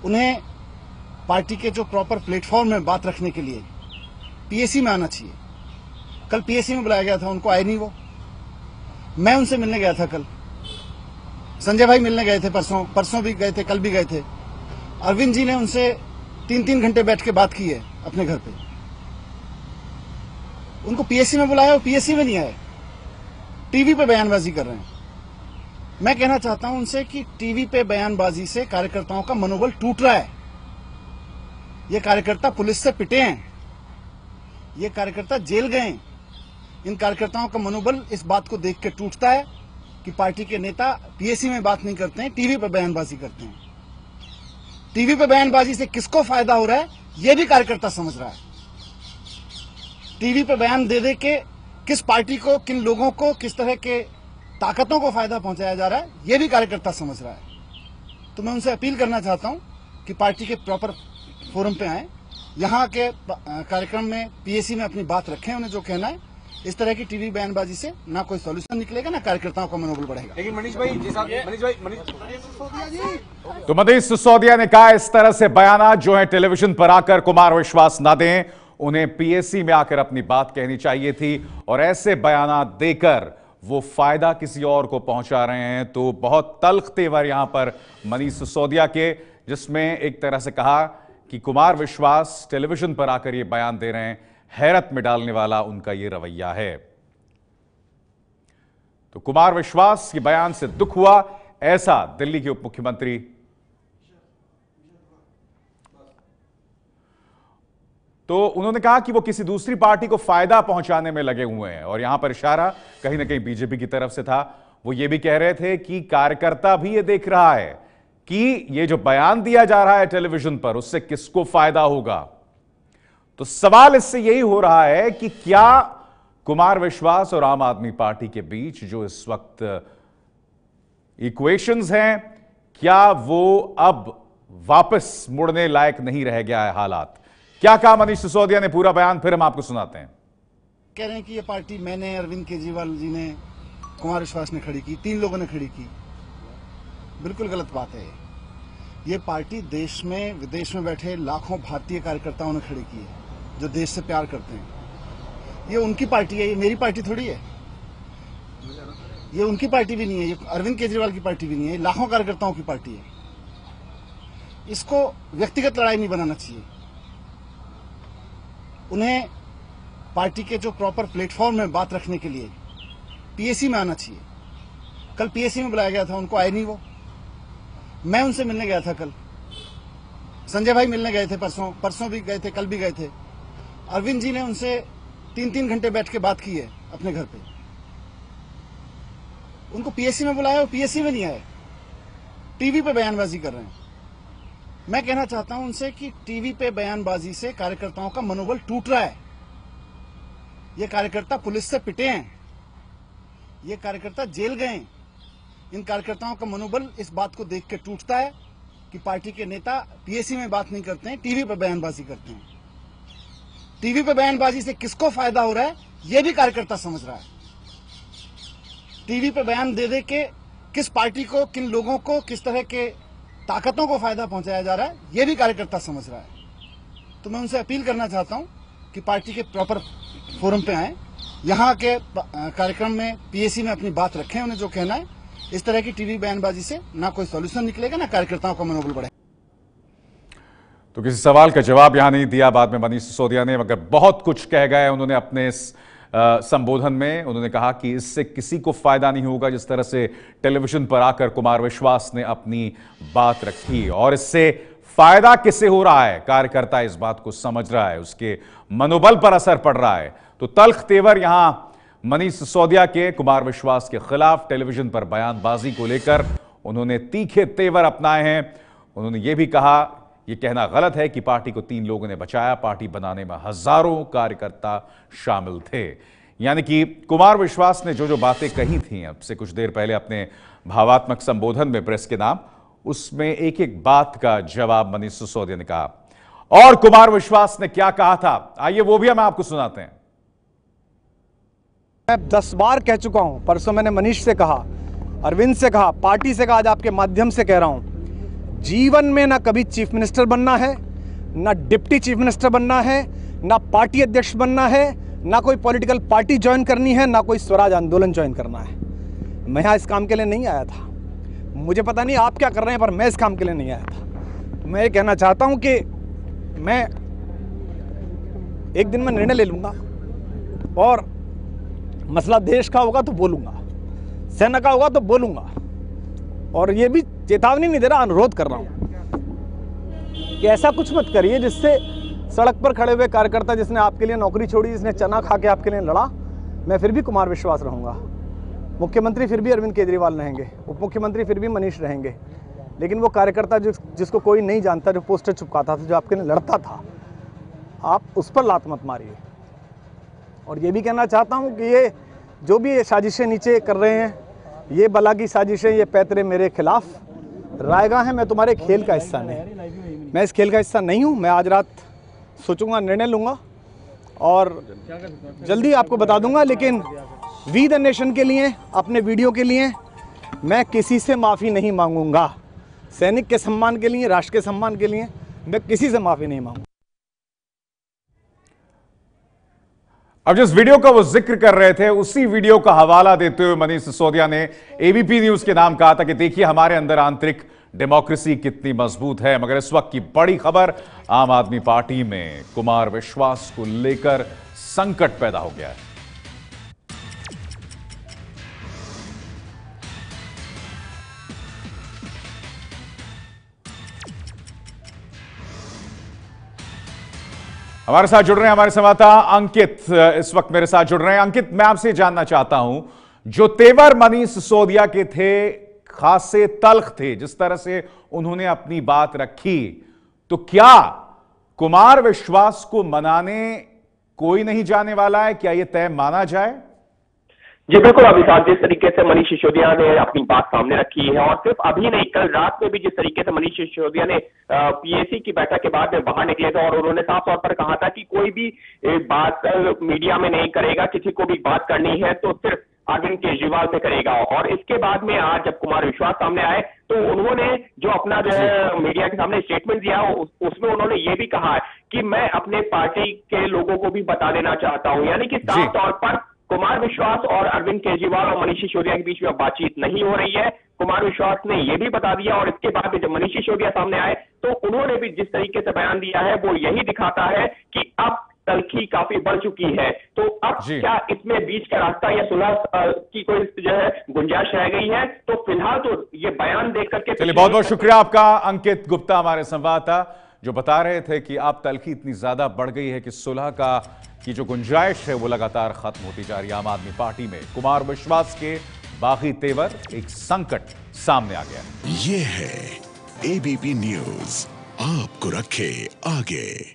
उन्हें पार्टी के जो प्रॉपर प्लेटफॉर्म में बात रखने के लिए पीएसी में आना चाहिए। कल पीएसी में बुलाया गया था, उनको आए नहीं वो। मैं उनसे मिलने गया था कल, संजय भाई मिलने गए थे, परसों भी गए थे, कल भी गए थे। अरविंद जी ने उनसे 3-3 घंटे बैठ के बात की है अपने घर पे। उनको पीएससी में बुलाया, वो पीएससी में नहीं आए, टीवी पे बयानबाजी कर रहे हैं। मैं कहना चाहता हूं उनसे कि टीवी पे बयानबाजी से कार्यकर्ताओं का मनोबल टूट रहा है। ये कार्यकर्ता पुलिस से पिटे हैं, ये कार्यकर्ता जेल गए। इन कार्यकर्ताओं का मनोबल इस बात को देख के टूटता है कि पार्टी के नेता पीएससी में बात नहीं करते हैं, टीवी पे बयानबाजी करते हैं। टीवी पे बयानबाजी से किसको फायदा हो रहा है, यह भी कार्यकर्ता समझ रहा है। टीवी पे बयान दे के किस पार्टी को, किन लोगों को, किस तरह के ताकतों को फायदा पहुंचाया जा रहा है, यह भी कार्यकर्ता समझ रहा है। तो मैं उनसे अपील करना चाहता हूं कि पार्टी के प्रॉपर फोरम पे आए, यहां के कार्यक्रम में पीएससी में अपनी बात रखें, उन्हें जो कहना है। इस तरह की टीवी बयानबाजी से ना कोई सॉल्यूशन निकलेगा, ना कार्यकर्ताओं का मनोबल बढ़ेगा। लेकिन मनीष भाई तो मनीष सिसोदिया ने कहा इस तरह से बयान जो है टेलीविजन पर आकर कुमार विश्वास ना दें, उन्हें पीएससी में आकर अपनी बात कहनी चाहिए थी। और ऐसे बयान देकर वो फायदा किसी और को पहुंचा रहे हैं। तो बहुत तल्ख तेवर यहां पर मनीष सिसोदिया के, जिसमें एक तरह से कहा कि कुमार विश्वास टेलीविजन पर आकर ये बयान दे रहे हैं। हैरत में डालने वाला उनका ये रवैया है। तो कुमार विश्वास के बयान से दुख हुआ, ऐसा दिल्ली के उप मुख्यमंत्री तो उन्होंने कहा कि वो किसी दूसरी पार्टी को फायदा पहुंचाने में लगे हुए हैं। और यहां पर इशारा कहीं ना कहीं बीजेपी की तरफ से था। वो ये भी कह रहे थे कि कार्यकर्ता भी ये देख रहा है कि ये जो बयान दिया जा रहा है टेलीविजन पर, उससे किसको फायदा होगा। तो सवाल इससे यही हो रहा है कि क्या कुमार विश्वास और आम आदमी पार्टी के बीच जो इस वक्त इक्वेशंस हैं, क्या वो अब वापस मुड़ने लायक नहीं रह गया है हालात। क्या कहा मनीष सिसोदिया ने, पूरा बयान फिर हम आपको सुनाते हैं। कह रहे हैं कि ये पार्टी मैंने, अरविंद केजरीवाल जी ने, कुमार विश्वास ने खड़ी की, 3 लोगों ने खड़ी की। बिल्कुल गलत बात है। ये पार्टी देश में, विदेश में बैठे लाखों भारतीय कार्यकर्ताओं ने खड़ी की है, जो देश से प्यार करते हैं। ये उनकी पार्टी है, ये मेरी पार्टी थोड़ी है। ये उनकी पार्टी भी नहीं है, ये अरविंद केजरीवाल की पार्टी भी नहीं है, ये लाखों कार्यकर्ताओं की पार्टी है। इसको व्यक्तिगत लड़ाई नहीं बनाना चाहिए। उन्हें पार्टी के जो प्रॉपर प्लेटफॉर्म में बात रखने के लिए पीएससी में आना चाहिए। कल पीएससी में बुलाया गया था, उनको आए नहीं वो। मैं उनसे मिलने गया था कल, संजय भाई मिलने गए थे, परसों भी गए थे, कल भी गए थे। अरविंद जी ने उनसे 3-3 घंटे बैठ के बात की है अपने घर पे। उनको पीएससी में बुलाया, वो पीएससी में नहीं आए, टीवी पे बयानबाजी कर रहे हैं। मैं कहना चाहता हूं उनसे कि टीवी पे बयानबाजी से कार्यकर्ताओं का मनोबल टूट रहा है। ये कार्यकर्ता पुलिस से पिटे हैं, ये कार्यकर्ता जेल गए। इन कार्यकर्ताओं का मनोबल इस बात को देख के टूटता है कि पार्टी के नेता पीएससी में बात नहीं करते हैं, टीवी पे बयानबाजी करते हैं। टीवी पे बयानबाजी से किसको फायदा हो रहा है, यह भी कार्यकर्ता समझ रहा है। टीवी पे बयान दे के किस पार्टी को, किन लोगों को, किस तरह के ताकतों को फायदा पहुंचाया जा रहा है, यह भी कार्यकर्ता समझ रहा है। तो मैं उनसे अपील करना चाहता हूं कि पार्टी के प्रॉपर फोरम पे आए, यहां के कार्यक्रम में पीएससी में अपनी बात रखें, उन्हें जो कहना है। इस तरह की टीवी बयानबाजी से ना कोई सॉल्यूशन निकलेगा, ना कार्यकर्ताओं का मनोबल बढ़ेगा। तो किसी सवाल का जवाब यहां नहीं दिया बाद में मनीष सिसोदिया ने, मगर बहुत कुछ कह गए उन्होंने अपने इस संबोधन में। उन्होंने कहा कि इससे किसी को फायदा नहीं होगा, जिस तरह से टेलीविजन पर आकर कुमार विश्वास ने अपनी बात रखी। और इससे फायदा किसे हो रहा है, कार्यकर्ता इस बात को समझ रहा है, उसके मनोबल पर असर पड़ रहा है। तो तल्ख तेवर यहां मनीष सिसोदिया के कुमार विश्वास के खिलाफ टेलीविजन पर बयानबाजी को लेकर उन्होंने तीखे तेवर अपनाए हैं। उन्होंने यह भी कहा, यह कहना गलत है कि पार्टी को 3 लोगों ने बचाया, पार्टी बनाने में हजारों कार्यकर्ता शामिल थे। यानी कि कुमार विश्वास ने जो बातें कही थी अब से कुछ देर पहले अपने भावात्मक संबोधन में प्रेस के नाम, उसमें एक एक बात का जवाब मनीष सिसोदिया ने कहा। और कुमार विश्वास ने क्या कहा था, आइए वो भी हम आपको सुनाते हैं। मैं 10 बार कह चुका हूं, परसों मैंने मनीष से कहा, अरविंद से कहा, पार्टी से कहा, आज आपके माध्यम से कह रहा हूं, जीवन में ना कभी चीफ मिनिस्टर बनना है, ना डिप्टी चीफ मिनिस्टर बनना है, ना पार्टी अध्यक्ष बनना है, ना कोई पॉलिटिकल पार्टी ज्वाइन करनी है, ना कोई स्वराज आंदोलन ज्वाइन करना है। मैं यहाँ इस काम के लिए नहीं आया था। मुझे पता नहीं आप क्या कर रहे हैं, पर मैं इस काम के लिए नहीं आया था। तो मैं ये कहना चाहता हूँ कि मैं एक दिन में निर्णय ले लूँगा और मसला देश का होगा तो बोलूँगा, सेना का होगा तो बोलूँगा। और ये भी चेतावनी नहीं दे रहा, अनुरोध कर रहा हूँ कि ऐसा कुछ मत करिए जिससे सड़क पर खड़े हुए कार्यकर्ता, जिसने आपके लिए नौकरी छोड़ी, जिसने चना खा के आपके लिए लड़ा, मैं फिर भी कुमार विश्वास रहूँगा। मुख्यमंत्री फिर भी अरविंद केजरीवाल रहेंगे, उप मुख्यमंत्री फिर भी मनीष रहेंगे, लेकिन वो कार्यकर्ता जिसको कोई नहीं जानता, जो पोस्टर चिपकाता था, जो आपके लिए लड़ता था, आप उस पर लात मत मारिए। और ये भी कहना चाहता हूँ कि ये जो भी ये साजिशें नीचे कर रहे हैं, ये बला की साजिशें, ये पैतरे मेरे खिलाफ रायगा है। मैं तुम्हारे खेल का हिस्सा नहीं, मैं इस खेल का हिस्सा नहीं हूँ। मैं आज रात सोचूंगा, निर्णय लूँगा और जल्दी आपको बता दूंगा। लेकिन वी द नेशन के लिए, अपने वीडियो के लिए मैं किसी से माफ़ी नहीं मांगूंगा। सैनिक के सम्मान के लिए, राष्ट्र के सम्मान के लिए मैं किसी से माफ़ी नहीं मांगूंगा। अब जिस वीडियो का वो जिक्र कर रहे थे, उसी वीडियो का हवाला देते हुए मनीष सिसोदिया ने एबीपी न्यूज के नाम कहा था कि देखिए हमारे अंदर आंतरिक डेमोक्रेसी कितनी मजबूत है। मगर इस वक्त की बड़ी खबर, आम आदमी पार्टी में कुमार विश्वास को लेकर संकट पैदा हो गया है। हमारे साथ जुड़ रहे हैं हमारे संवाददाता अंकित, इस वक्त मेरे साथ जुड़ रहे हैं। अंकित, मैं आपसे जानना चाहता हूं, जो तेवर मनीष सिसोदिया के थे खासे तल्ख थे, जिस तरह से उन्होंने अपनी बात रखी, तो क्या कुमार विश्वास को मनाने कोई नहीं जाने वाला है? क्या यह तय माना जाए? जी बिल्कुल अभिषेक, जिस तरीके से मनीष सिसोदिया ने अपनी बात सामने रखी है, और सिर्फ अभी नहीं, कल रात में भी जिस तरीके से मनीष सिसोदिया ने पीएसी की बैठक के बाद में बाहर निकले थे और उन्होंने साफ तौर पर कहा था कि कोई भी बात मीडिया में नहीं करेगा, किसी को भी बात करनी है तो सिर्फ अरविंद केजरीवाल से करेगा। और इसके बाद में आज जब कुमार विश्वास सामने आए तो उन्होंने जो अपना जो है मीडिया के सामने स्टेटमेंट दिया, उसमें उन्होंने ये भी कहा है कि मैं अपने पार्टी के लोगों को भी बता देना चाहता हूं, यानी कि साफ तौर पर कुमार विश्वास और अरविंद केजरीवाल और मनीष सिसोदिया के बीच में बातचीत नहीं हो रही है। कुमार विश्वास ने यह भी बता दिया। और इसके बाद जब मनीष सिसोदिया सामने आए तो उन्होंने भी जिस तरीके से बयान दिया है वो यही दिखाता है कि अब तल्खी काफी बढ़ चुकी है। तो अब क्या इसमें बीच का रास्ता या सुलह की कोई जो है गुंजाइश रह गई है? तो फिलहाल तो ये बयान देख करके चलिए, बहुत बहुत शुक्रिया आपका अंकित गुप्ता, हमारे संवाददाता, जो बता रहे थे कि अब तल्खी इतनी ज्यादा बढ़ गई है कि सुलह की जो गुंजाइश है वो लगातार खत्म होती जा रही है। आम आदमी पार्टी में कुमार विश्वास के बागी तेवर, एक संकट सामने आ गया। ये है एबीपी न्यूज, आपको रखे आगे।